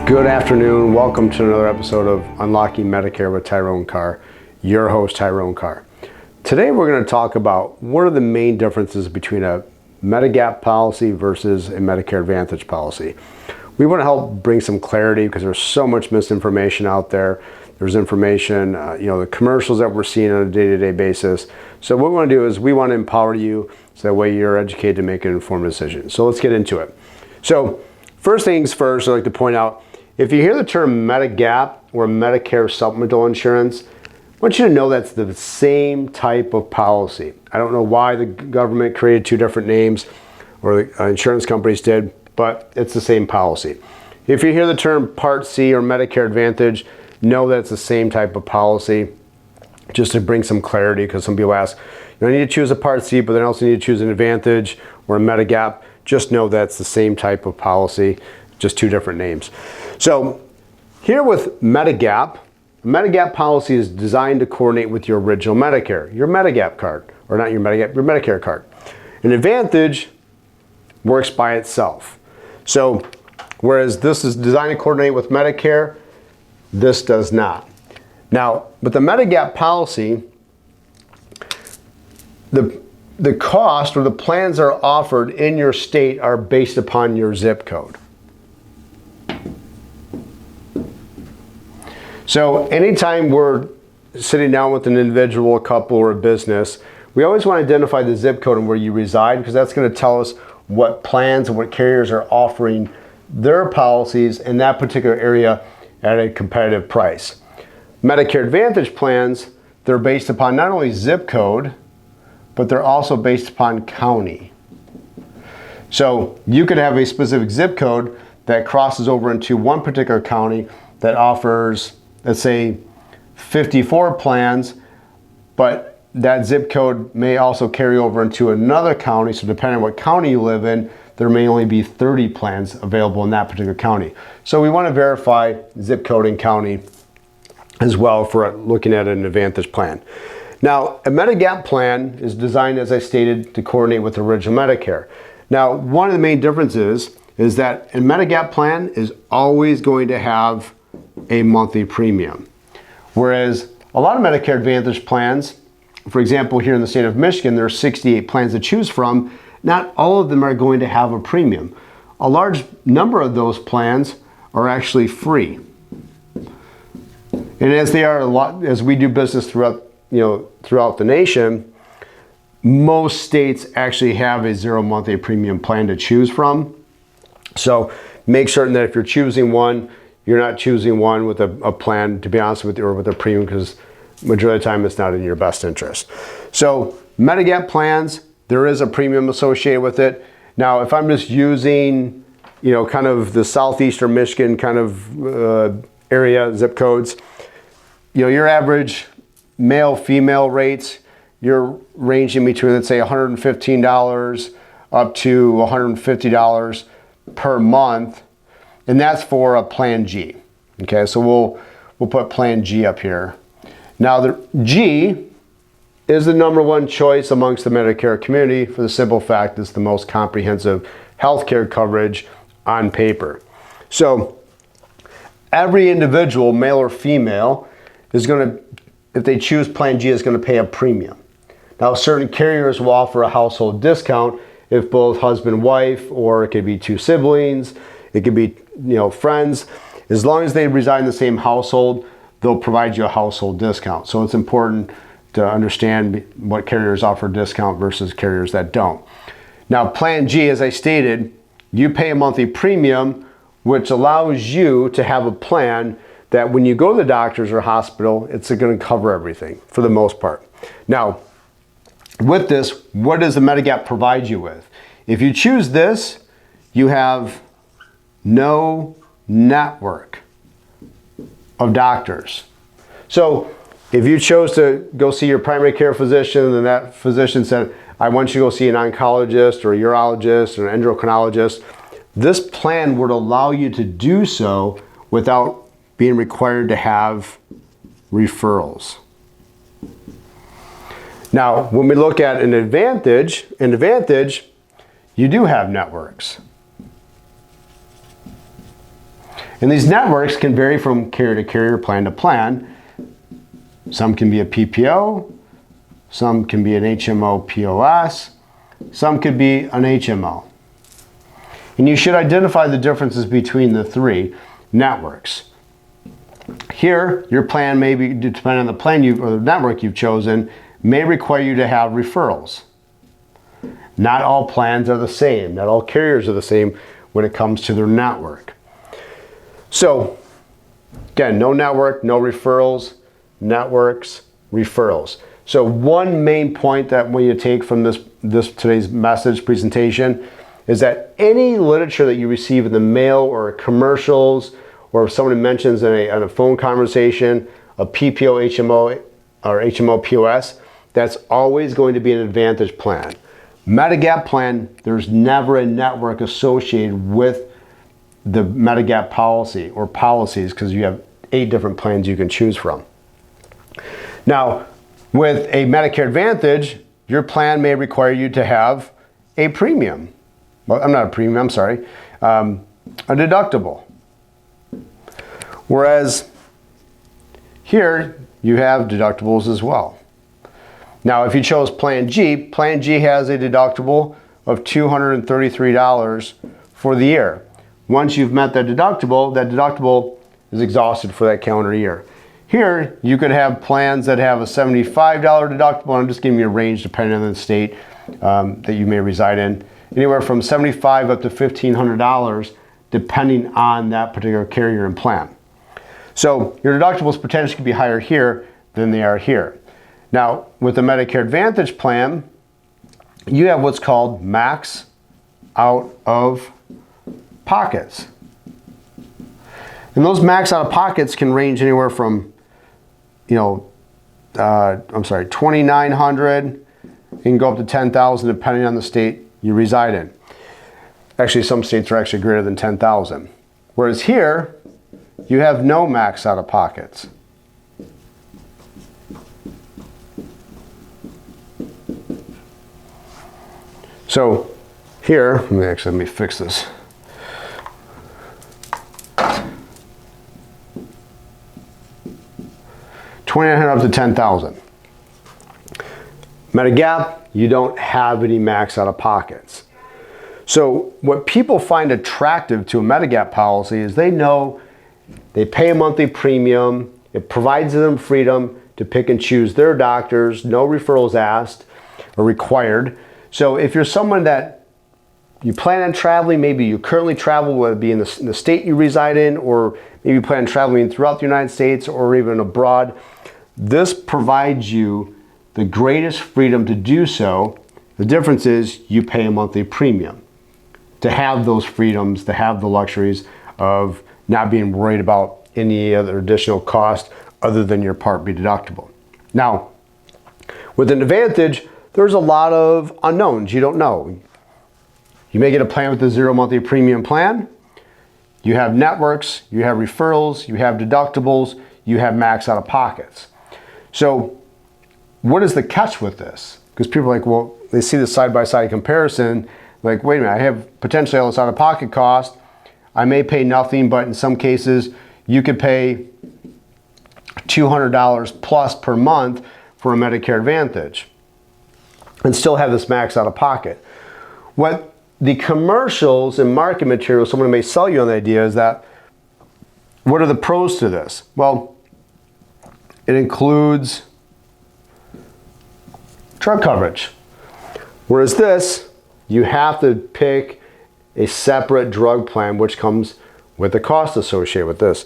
Good afternoon. Welcome to another episode of Unlocking Medicare with Tyrone Carr, your host Tyrone Carr. Today we're going to talk about what are the main differences between a Medigap policy versus a Medicare Advantage policy. We want to help bring some clarity because there's so much misinformation out there. There's information, the commercials that we're seeing on a day-to-day basis. So what we want to do is we want to empower you so that way you're educated to make an informed decision. So let's get into it. So first things first, I'd like to point out, if you hear the term Medigap or Medicare supplemental insurance, I want you to know that's the same type of policy. I don't know why the government created two different names or the insurance companies did, but it's the same policy. If you hear the term Part C or Medicare Advantage, know that it's the same type of policy, just to bring some clarity, because some people ask, I need to choose a Part C, but then also need to choose an Advantage or a Medigap. Just know that's the same type of policy, just two different names. So here with Medigap, Medigap policy is designed to coordinate with your original Medicare, your Medigap card, or not your Medigap, your Medicare card. An Advantage works by itself. So whereas this is designed to coordinate with Medicare, this does not. Now, with the Medigap policy, the cost or the plans that are offered in your state are based upon your zip code. So anytime we're sitting down with an individual, a couple, or a business, we always want to identify the zip code and where you reside, because that's going to tell us what plans and what carriers are offering their policies in that particular area at a competitive price. Medicare Advantage plans, they're based upon not only zip code, but they're also based upon county. So you could have a specific zip code that crosses over into one particular county that offers, let's say, 54 plans, but that zip code may also carry over into another county. So depending on what county you live in, there may only be 30 plans available in that particular county. So we want to verify zip code and county as well for looking at an Advantage plan. Now, a Medigap plan is designed, as I stated, to coordinate with original Medicare. Now, one of the main differences is that a Medigap plan is always going to have a monthly premium. Whereas a lot of Medicare Advantage plans, for example, here in the state of Michigan, there are 68 plans to choose from. Not all of them are going to have a premium. A large number of those plans are actually free. And as they are as we do business throughout the nation, most states actually have a 0 monthly premium plan to choose from. So make certain that if you're choosing one, you're not choosing one with a plan, to be honest with you, or with a premium, because majority of the time it's not in your best interest. So Medigap plans, there is a premium associated with it. Now, if I'm just using, kind of the southeastern Michigan kind of area zip codes, your average male, female rates, you're ranging between, let's say, $115 up to $150 per month. And that's for a Plan G. Okay, so we'll put Plan G up here. Now the G is the #1 choice amongst the Medicare community for the simple fact it's the most comprehensive healthcare coverage on paper. So every individual, male or female, is going to, if they choose Plan G, is going to pay a premium. Now certain carriers will offer a household discount if both husband and wife, or it could be two siblings, it could be friends. As long as they reside in the same household, they'll provide you a household discount. So it's important to understand what carriers offer discount versus carriers that don't. Now Plan G, as I stated, you pay a monthly premium, which allows you to have a plan that when you go to the doctors or hospital, it's going to cover everything for the most part. Now, with this, what does the Medigap provide you with? If you choose this, you have no network of doctors. So if you chose to go see your primary care physician and that physician said, I want you to go see an oncologist or a urologist or an endocrinologist, this plan would allow you to do so without being required to have referrals. Now, when we look at an Advantage, you do have networks. And these networks can vary from carrier to carrier, plan to plan. Some can be a PPO, some can be an HMO POS, some could be an HMO. And you should identify the differences between the three networks. Here, your plan may be, depending on the plan or the network you've chosen, may require you to have referrals. Not all plans are the same. Not all carriers are the same when it comes to their network. So, again, no network, no referrals, networks, referrals. So one main point that we take from this today's message presentation is that any literature that you receive in the mail or commercials, or if somebody mentions in a phone conversation, a PPO, HMO, or HMO POS, that's always going to be an Advantage plan. Medigap plan, there's never a network associated with the Medigap policy or policies, because you have 8 different plans you can choose from. Now, with a Medicare Advantage, your plan may require you to have a premium. Well, I'm not a premium, I'm sorry, a deductible. Whereas here, you have deductibles as well. Now, if you chose Plan G has a deductible of $233 for the year. Once you've met that deductible is exhausted for that calendar year. Here, you could have plans that have a $75 deductible. I'm just giving you a range depending on the state that you may reside in. Anywhere from $75 up to $1,500 depending on that particular carrier and plan. So your deductibles potentially could be higher here than they are here. Now, with the Medicare Advantage plan, you have what's called max out of pockets. And those max out of pockets can range anywhere from, $2,900, it can go up to $10,000 depending on the state you reside in. Actually, some states are actually greater than $10,000. Whereas here, you have no max out of pockets. So here, let me fix this. $2,900 up to $10,000. Medigap, you don't have any max out of pockets. So what people find attractive to a Medigap policy is they know they pay a monthly premium. It provides them freedom to pick and choose their doctors, no referrals asked or required. So if you're someone that you plan on traveling, maybe you currently travel, whether it be in the state you reside in, or maybe you plan on traveling throughout the United States or even abroad, this provides you the greatest freedom to do so. The difference is you pay a monthly premium to have those freedoms, to have the luxuries of not being worried about any other additional cost other than your Part B deductible. Now, with an Advantage, there's a lot of unknowns you don't know. You may get a plan with a 0 monthly premium plan. You have networks, you have referrals, you have deductibles, you have max out of pockets. So what is the catch with this? Because people are like, well, they see the side-by-side comparison, like, wait a minute, I have potentially all this out of pocket cost. I may pay nothing, but in some cases, you could pay $200 plus per month for a Medicare Advantage and still have this max out of pocket. What the commercials and market material, someone may sell you on the idea is that, what are the pros to this? Well, it includes drug coverage. Whereas this, you have to pick a separate drug plan, which comes with the cost associated with this.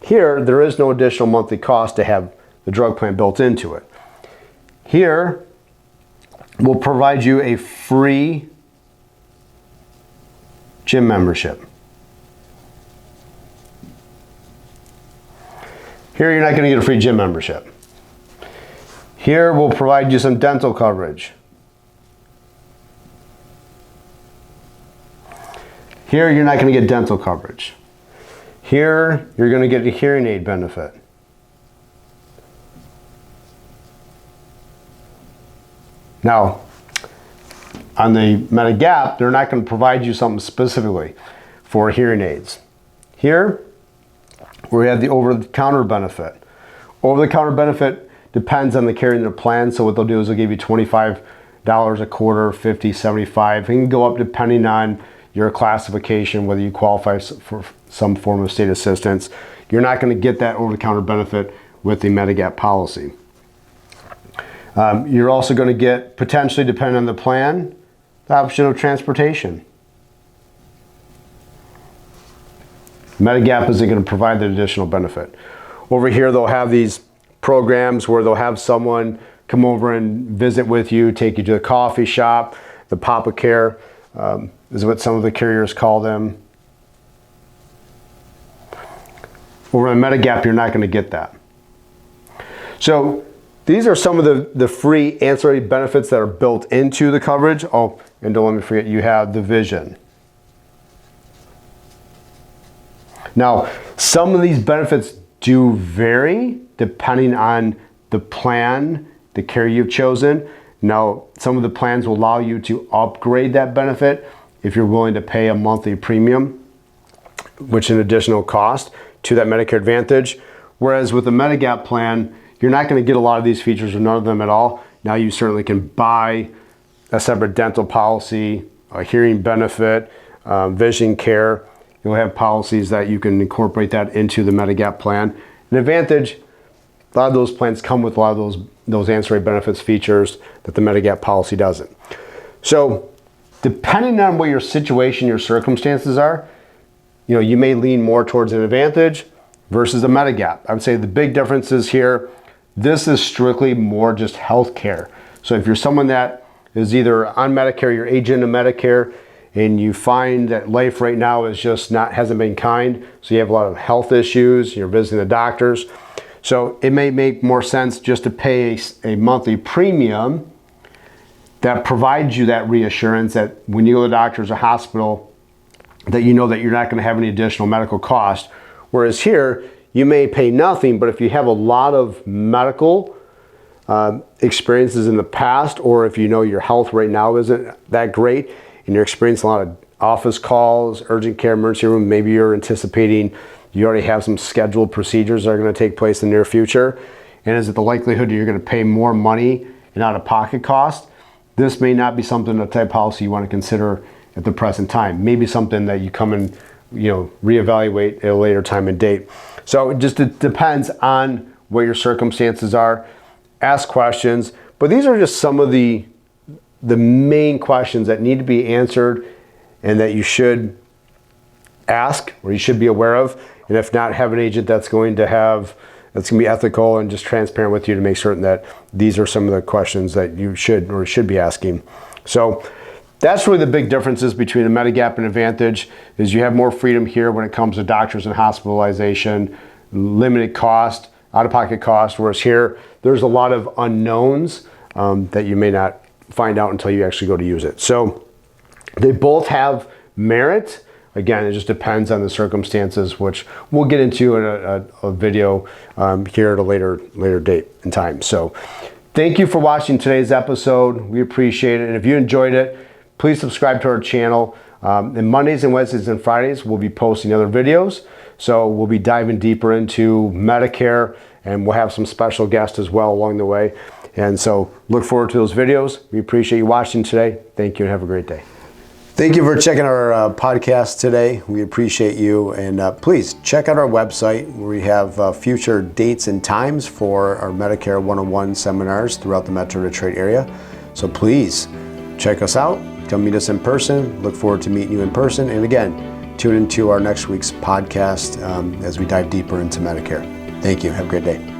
Here, there is no additional monthly cost to have the drug plan built into it. Here, we'll provide you a free gym membership. Here, you're not going to get a free gym membership. Here, we'll provide you some dental coverage. Here, you're not going to get dental coverage. Here, you're going to get a hearing aid benefit. Now, on the Medigap, they're not going to provide you something specifically for hearing aids. Here, We have the over-the-counter benefit. Over-the-counter benefit depends on the carrier and the plan. So what they'll do is they'll give you $25 a quarter, $50, $75. It can go up depending on your classification, whether you qualify for some form of state assistance. You're not going to get that over-the-counter benefit with the Medigap policy. You're also going to get, potentially depending on the plan, the option of transportation. Medigap isn't going to provide that additional benefit. Over here, they'll have these programs where they'll have someone come over and visit with you, take you to the coffee shop, the Papa Care is what some of the carriers call them. Over on Medigap, you're not going to get that. So these are some of the free ancillary benefits that are built into the coverage. Oh, and don't let me forget, you have the vision. Now, some of these benefits do vary depending on the plan, the carrier you've chosen. Now, some of the plans will allow you to upgrade that benefit if you're willing to pay a monthly premium, which is an additional cost to that Medicare Advantage. Whereas with the Medigap plan, you're not going to get a lot of these features or none of them at all. Now you certainly can buy a separate dental policy, a hearing benefit, vision care. You'll have policies that you can incorporate that into the Medigap plan. An Advantage, a lot of those plans come with a lot of those ancillary benefits features that the Medigap policy doesn't. So depending on what your situation, your circumstances are, you may lean more towards an Advantage versus a Medigap. I would say the big difference is here, this is strictly more just health care. So if you're someone that is either on Medicare, you're aging into Medicare, and you find that life right now is just hasn't been kind, so you have a lot of health issues, you're visiting the doctors, so it may make more sense just to pay a monthly premium that provides you that reassurance that when you go to the doctors or hospital, that you know that you're not going to have any additional medical cost. Whereas here, you may pay nothing, but if you have a lot of medical experiences in the past, or if you know your health right now isn't that great, and you're experiencing a lot of office calls, urgent care, emergency room, maybe you're anticipating you already have some scheduled procedures that are going to take place in the near future, and is it the likelihood you're going to pay more money in out-of-pocket cost? This may not be something, a type policy you want to consider at the present time. Maybe something that you come and reevaluate at a later time and date. So it depends on what your circumstances are. Ask questions, but these are just some of the main questions that need to be answered and that you should ask or you should be aware of. And if not, have an agent that's going to be ethical and just transparent with you to make certain that these are some of the questions that you should be asking. So that's really the big differences between a Medigap and Advantage, is you have more freedom here when it comes to doctors and hospitalization, limited cost, out-of-pocket cost, whereas here, there's a lot of unknowns that you may not find out until you actually go to use it. So they both have merit. Again, it just depends on the circumstances, which we'll get into in a video here at a later date and time. So thank you for watching today's episode. We appreciate it. And if you enjoyed it, please subscribe to our channel. And Mondays and Wednesdays and Fridays, we'll be posting other videos. So we'll be diving deeper into Medicare, and we'll have some special guests as well along the way. And so look forward to those videos. We appreciate you watching today. Thank you and have a great day. Thank you for checking our podcast today. We appreciate you. And please check out our website where we have future dates and times for our Medicare 101 seminars throughout the Metro Detroit area. So please check us out. Come meet us in person. Look forward to meeting you in person. And again, tune into our next week's podcast as we dive deeper into Medicare. Thank you. Have a great day.